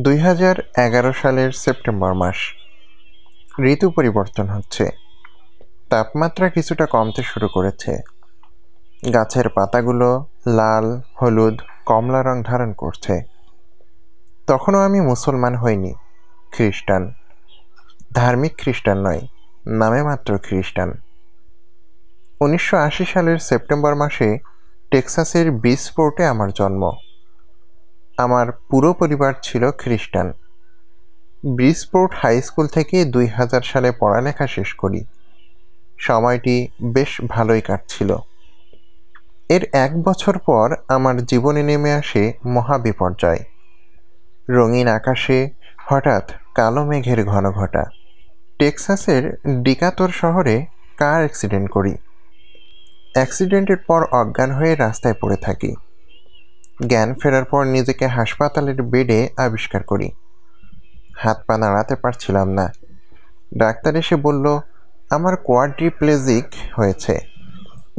2011 সালের সেপ্টেম্বর মাস। ঋতু পরিবর্তন হচ্ছে। তাপমাত্রা কিছুটা কমতে শুরু করেছে। গাছের পাতাগুলো লাল, হলুদ, কমলা রং ধারণ করছে। তখনও আমি মুসলমান হইনি, খ্রিস্টান। ধার্মিক খ্রিস্টান নয়, নামে মাত্র খ্রিস্টান। 1980 সালের সেপ্টেম্বর মাসে টেক্সাসের ব্রিজপোর্টে আমার জন্ম। আমার পুরো পরিবার ছিল খ্রিস্টান। ব্রিজপোর্ট হাই স্কুল থেকে 2000 সালে পড়ালেখা শেষ করি। সময়টি বেশ ভালোই কাটছিল। এর 1 বছর পর আমার জীবনে নেমে আসে মহাবিপর্যয়। রঙিন আকাশে হঠাৎ কালো মেঘের ঘনঘটা। টেক্সাসের ডিকাতোর শহরে কার অ্যাক্সিডেন্ট করি। অ্যাক্সিডেন্টের পর অজ্ঞান হয়ে রাস্তায় পড়ে থাকি। জ্ঞান ফেরার পর নিজেকে হাসপাতালের বেডে আবিষ্কার করি। হাত পা নাড়াতে পারছিলাম না। ডাক্তার এসে বলল, আমার কোয়াড্রিপ্লেজিক হয়েছে।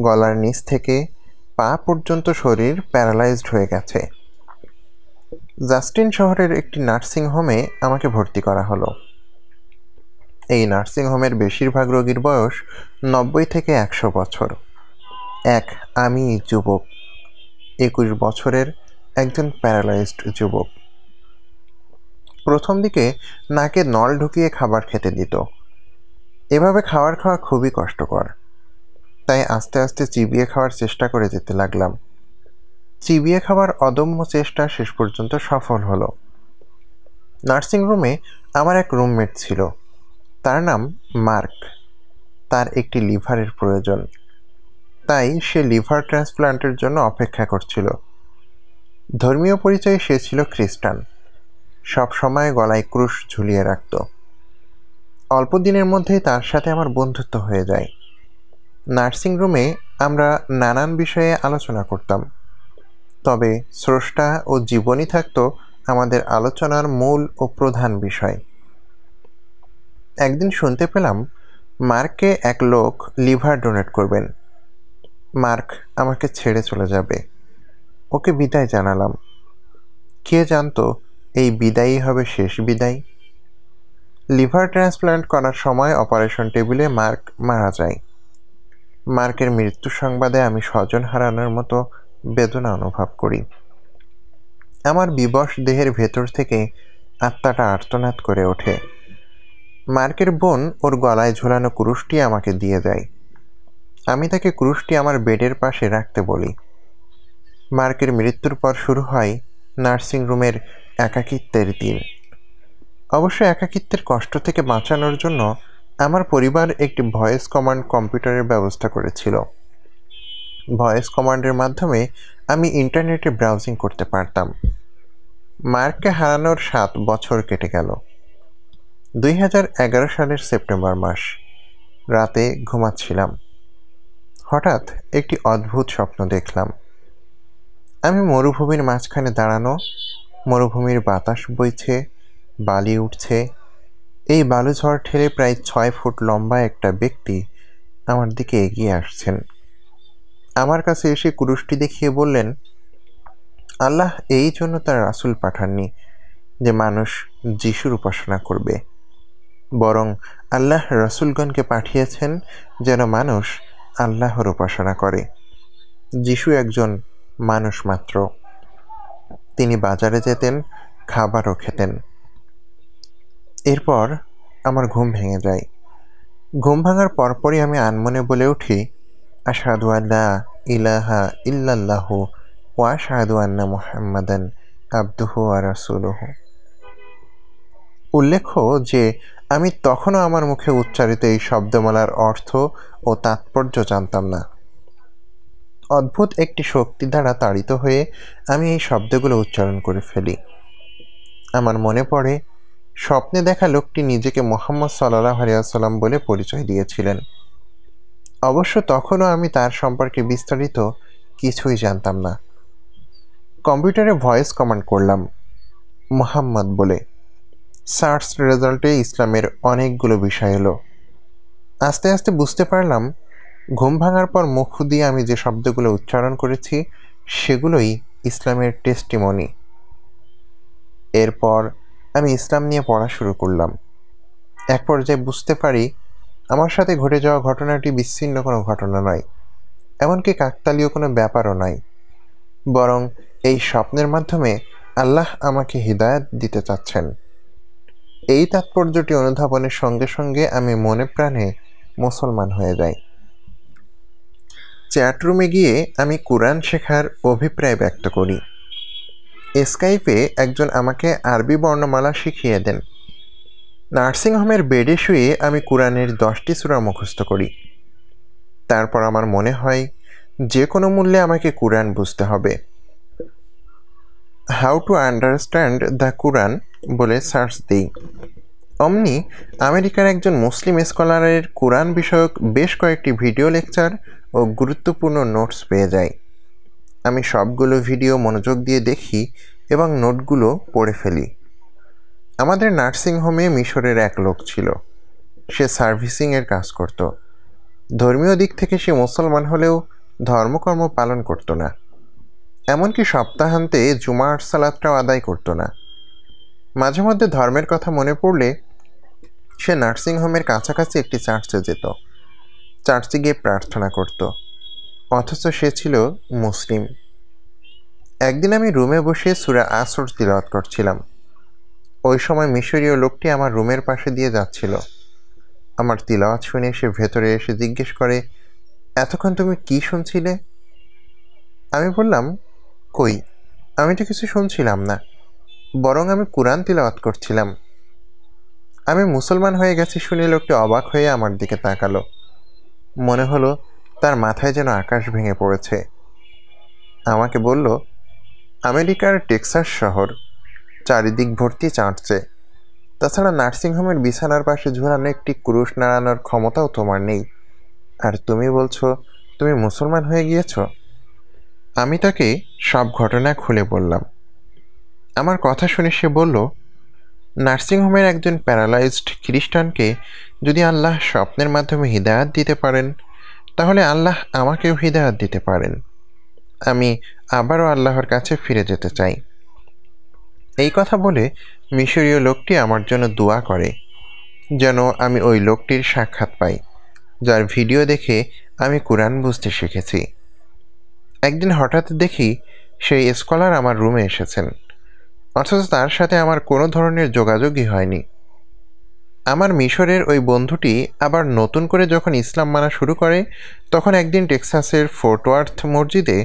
গলার নিচ থেকে পা পর্যন্ত শরীর প্যারালাইজড হয়ে গেছে। জাস্টিন শহরের একটি নার্সিংহোমে আমাকে ভর্তি করা হলো। এই নার্সিংহোমের বেশিরভাগ রোগীর বয়স 90 থেকে 100 বছর। আমি যুবক, 21 বছরের একজন প্যারালাইজড যুবক। প্রথম দিকে নাকে নল ঢুকিয়ে খাবার খেতে দিত। এভাবে খাওয়া খুবই কষ্টকর। তাই আস্তে আস্তে চিবিয়ে খাওয়ার চেষ্টা করে যেতে লাগলাম। চিবিয়ে খাওয়ার অদম্য চেষ্টা শেষ পর্যন্ত সফল হলো। নার্সিংরুমে আমার এক রুমমেট ছিল। তার নাম মার্ক। তার একটি লিভারের প্রয়োজন। তাই সে লিভার ট্রান্সপ্লান্টের জন্য অপেক্ষা করছিল। ধর্মীয় পরিচয়ে সে ছিল খ্রিস্টান। সব সময় গলায় ক্রুশ ঝুলিয়ে রাখত। অল্প দিনের মধ্যেই তার সাথে আমার বন্ধুত্ব হয়ে যায়। নার্সিংরুমে আমরা নানান বিষয়ে আলোচনা করতাম। তবে স্রষ্টা ও জীবনই থাকত আমাদের আলোচনার মূল ও প্রধান বিষয়। একদিন শুনতে পেলাম মার্ককে এক লোক লিভার ডোনেট করবেন। মার্ক আমাকে ছেড়ে চলে যাবে। ওকে বিদায় জানালাম। কে জানতো এই বিদায়ই হবে শেষ বিদায়। লিভার ট্রান্সপ্লান্ট করার সময় অপারেশন টেবিলে মার্ক মারা যায়। মার্কের মৃত্যু সংবাদে আমি স্বজন হারানোর মতো বেদনা অনুভব করি। আমার বিবশ দেহের ভেতর থেকে আত্মাটা আর্তনাদ করে ওঠে। মার্কের বোন ওর গলায় ঝোলানো ক্রুশটি আমাকে দিয়ে যায়। আমি তাকে ক্রুশটি আমার বেডের পাশে রাখতে বলি। মার্কের মৃত্যুর পর শুরু হয় নার্সিংরুমের একাকিত্বের দিন। অবশ্য একাকিত্বের কষ্ট থেকে বাঁচানোর জন্য আমার পরিবার একটি ভয়েস কমান্ড কম্পিউটারের ব্যবস্থা করেছিল। ভয়েস কমান্ডের মাধ্যমে আমি ইন্টারনেটে ব্রাউজিং করতে পারতাম। মার্ককে হারানোর 7 বছর কেটে গেল। 2011 সালের সেপ্টেম্বর মাস। রাতে ঘুমাচ্ছিলাম। হঠাৎ একটি অদ্ভুত স্বপ্ন দেখলাম। আমি মরুভূমির মাঝখানে দাঁড়ানো। মরুভূমির বাতাস বইছে, বালি উঠছে। এই বালুঝড় ঠেলে প্রায় 6 ফুট লম্বা একটা ব্যক্তি আমার দিকে এগিয়ে আসছেন। আমার কাছে এসে ক্রুশটি দেখিয়ে বললেন, আল্লাহ এই জন্য তার রাসূল পাঠাননি যে মানুষ যিশুর উপাসনা করবে, বরং আল্লাহ রাসূলগণকে পাঠিয়েছেন যেন মানুষ আল্লাহর উপাসনা করে। যিশু একজন মানুষ মাত্র। তিনি বাজারে যেতেন, খাবারও খেতেন। এরপর আমার ঘুম ভেঙে যায়। ঘুম ভাঙার পরপরই আমি আনমনে বলে উঠি, আশহাদু আল্লা ইলাহা ইল্লাল্লাহু ওয়া আশহাদু আন্না মুহাম্মাদান আবদুহু ওয়া রাসূলুহু। উল্লেখ্য যে আমি তখনও আমার মুখে উচ্চারিত এই শব্দমালার অর্থ ও তাৎপর্য জানতাম না। অদ্ভুত একটি শক্তি দ্বারা তাড়িত হয়ে আমি এই শব্দগুলো উচ্চারণ করে ফেলি। আমার মনে পড়ে স্বপ্নে দেখা লোকটি নিজেকে মুহাম্মদ সাল্লাল্লাহু আলাইহি ওয়াসাল্লাম বলে পরিচয় দিয়েছিলেন। অবশ্য তখনও আমি তার সম্পর্কে বিস্তারিত কিছুই জানতাম না। কম্পিউটারে ভয়েস কমান্ড করলাম মুহাম্মদ বলে। সার্চ রেজাল্টে ইসলামের অনেকগুলো বিষয় এলো। আস্তে আস্তে বুঝতে পারলাম ঘুম ভাঙার পর মুখ দিয়ে আমি যে শব্দগুলো উচ্চারণ করেছি সেগুলোই ইসলামের টেস্টিমনি। এরপর আমি ইসলাম নিয়ে পড়া শুরু করলাম। এক পর্যায়ে বুঝতে পারি আমার সাথে ঘটে যাওয়া ঘটনাটি বিচ্ছিন্ন কোনো ঘটনা নয়, এমনকি কাকতালীয় কোনো ব্যাপারও নয়, বরং এই স্বপ্নের মাধ্যমে আল্লাহ আমাকে হিদায়াত দিতে চাচ্ছেন। এই তাৎপর্যটি অনুধাবনের সঙ্গে সঙ্গে আমি মনে প্রাণে মুসলমান হয়ে যাই। চ্যাটরুমে গিয়ে আমি কুরআন শেখার অভিপ্রায় ব্যক্ত করি। স্কাইপে একজন আমাকে আরবি বর্ণমালা শিখিয়ে দেন। নার্সিংহোমের বেডে শুয়ে আমি কুরআনের 10টি সূরা মুখস্থ করি। তারপর আমার মনে হয় যে কোনো মূল্যে আমাকে কুরআন বুঝতে হবে। হাউ টু আন্ডারস্ট্যান্ড দ্য কুরআন বলে সার্চ দিই। অমনি আমেরিকার একজন মুসলিম স্কলারের কুরআন বিষয়ক বেশ কয়েকটি ভিডিও লেকচার ও গুরুত্বপূর্ণ নোটস পেয়ে যাই। আমি সবগুলো ভিডিও মনোযোগ দিয়ে দেখি এবং নোটগুলো পড়ে ফেলি। আমাদের নার্সিংহোমে মিশরের এক লোক ছিল। সে সার্ভিসিংয়ের কাজ করত। ধর্মীয় দিক থেকে সে মুসলমান হলেও ধর্মকর্ম পালন করত না, এমনকি সপ্তাহান্তে জুমার সালাতটাও আদায় করত না। মাঝে মধ্যে ধর্মের কথা মনে পড়লে সে নার্সিংহোমের কাছাকাছি একটি চার্চে যেত। চার্চে গিয়ে প্রার্থনা করত, অথচ সে ছিল মুসলিম। একদিন আমি রুমে বসে সূরা আসর তিলাওয়াত করছিলাম। ওই সময় মিশরীয় লোকটি আমার রুমের পাশে দিয়ে যাচ্ছিল। আমার তিলাওয়াত শুনে সে ভেতরে এসে জিজ্ঞেস করে, এতক্ষণ তুমি কি শুনছিলে? আমি বললাম, কই, আমি তো কিছু শুনছিলাম না, বরং আমি কুরআন তিলাওয়াত করছিলাম। আমি মুসলমান হয়ে গেছি শুনে লোকটি অবাক হয়ে আমার দিকে তাকালো। মনে হলো তার মাথায় যেন আকাশ ভেঙে পড়েছে। আমাকে বলল, আমেরিকার টেক্সাস শহর, চারিদিক ভর্তি চার্চে। তাছাড়া নার্সিংহোমের বিছানার পাশে ঝুলানো একটি ক্রুশ নাড়ানোর ক্ষমতাও তোমার নেই, আর তুমি বলছো তুমি মুসলমান হয়ে গিয়েছ। আমি তাকে সব ঘটনা খুলে বললাম। আমার কথা শুনে সে বলল, নার্সিংহোমের একজন প্যারালাইজড খ্রিস্টানকে যদি আল্লাহ স্বপ্নের মাধ্যমে হিদায়াত দিতে পারেন, তাহলে আল্লাহ আমাকেও হিদায়াত দিতে পারেন। আমি আবারও আল্লাহর কাছে ফিরে যেতে চাই। এই কথা বলে মিশরীয় লোকটি আমার জন্য দোয়া করে যেন আমি ওই লোকটির সাক্ষাৎ পাই, যার ভিডিও দেখে আমি কুরআন বুঝতে শিখেছি। একদিন হঠাৎ দেখি সেই স্কলার আমার রুমে এসেছেন, অথচ তার সাথে আমার কোনো ধরনের যোগাযোগই হয়নি। আমার মিশরের ওই বন্ধুটি আবার নতুন করে যখন ইসলাম মানা শুরু করে, তখন একদিন টেক্সাসের ফোর্ট ওয়ার্থ মসজিদে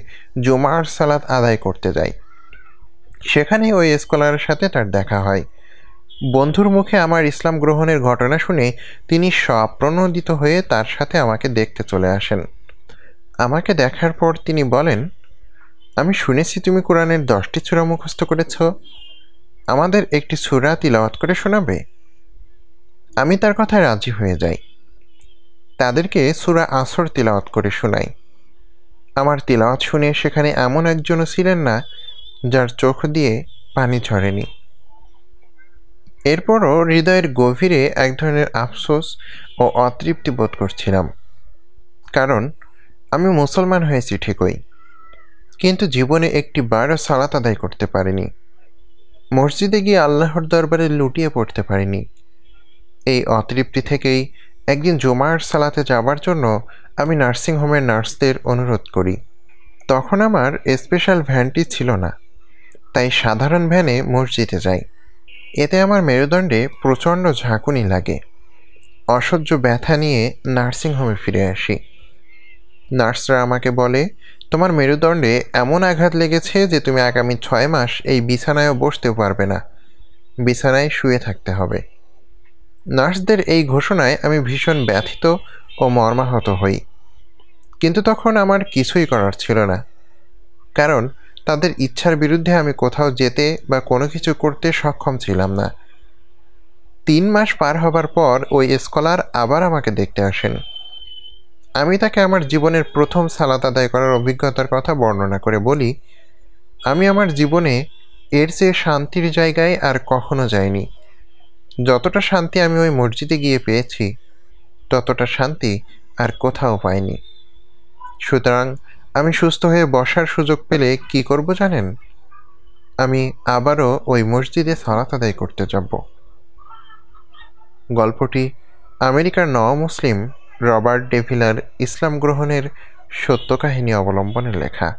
জুমার সালাত আদায় করতে যায়। সেখানে ওই স্কলারের সাথে তার দেখা হয়। বন্ধুর মুখে আমার ইসলাম গ্রহণের ঘটনা শুনে তিনি স্বপ্রণোদিত হয়ে তার সাথে আমাকে দেখতে চলে আসেন। আমাকে দেখার পর তিনি বলেন, আমি শুনেছি তুমি কোরআনের 10টি সূরা মুখস্থ করেছ, আমাদের একটি সূরা তিলাওয়াত করে শোনাবে? আমি তার কথায় রাজি হয়ে যাই। তাদেরকে সূরা আসর তিলাওয়াত করে শোনাই। আমার তিলাওয়াত শুনে সেখানে এমন একজনও ছিলেন না যার চোখ দিয়ে পানি ঝরেনি। এরপরও হৃদয়ের গভীরে এক ধরনের আফসোস ও অতৃপ্তি বোধ করছিলাম, কারণ আমি মুসলমান হয়েছি ঠিকই, কিন্তু জীবনে একটি বারও সালাত আদায় করতে পারিনি। মসজিদে গিয়ে আল্লাহর দরবারে লুটিয়ে পড়তে পারিনি। এই অতৃপ্তি থেকেই একদিন জুমার সালাতে যাবার জন্য আমি নার্সিংহোমের নার্সদের অনুরোধ করি। তখন আমার স্পেশাল ভ্যানটি ছিল না, তাই সাধারণ ভ্যানে মসজিদে যাই। এতে আমার মেরুদণ্ডে প্রচণ্ড ঝাঁকুনি লাগে। অসহ্য ব্যথা নিয়ে নার্সিংহোমে ফিরে আসি। নার্সরা আমাকে বলে, তোমার মেরুদণ্ডে এমন আঘাত লেগেছে যে তুমি আগামী 6 মাস এই বিছানায়ও বসতে পারবে না, বিছানায় শুয়ে থাকতে হবে। নার্সদের এই ঘোষণায় আমি ভীষণ ব্যথিত ও মর্মাহত হই, কিন্তু তখন আমার কিছুই করার ছিল না, কারণ তাদের ইচ্ছার বিরুদ্ধে আমি কোথাও যেতে বা কোনো কিছু করতে সক্ষম ছিলাম না। 3 মাস পার হবার পর ওই স্কলার আবার আমাকে দেখতে আসেন। আমি তাকে আমার জীবনের প্রথম সালাত আদায় করার অভিজ্ঞতার কথা বর্ণনা করে বলি, আমি আমার জীবনে এর চেয়ে শান্তির জায়গায় আর কখনো যাইনি। যতটা শান্তি আমি ওই মসজিদে গিয়ে পেয়েছি, ততটা শান্তি আর কোথাও পাইনি। সুতরাং আমি সুস্থ হয়ে বসার সুযোগ পেলে কি করব জানেন? আমি আবারও ওই মসজিদে সালাত আদায় করতে যাব। গল্পটি আমেরিকার নও-মুসলিম রবার্ট ডেভিলার ইসলাম গ্রহণের সত্য কাহিনী অবলম্বনে লেখা।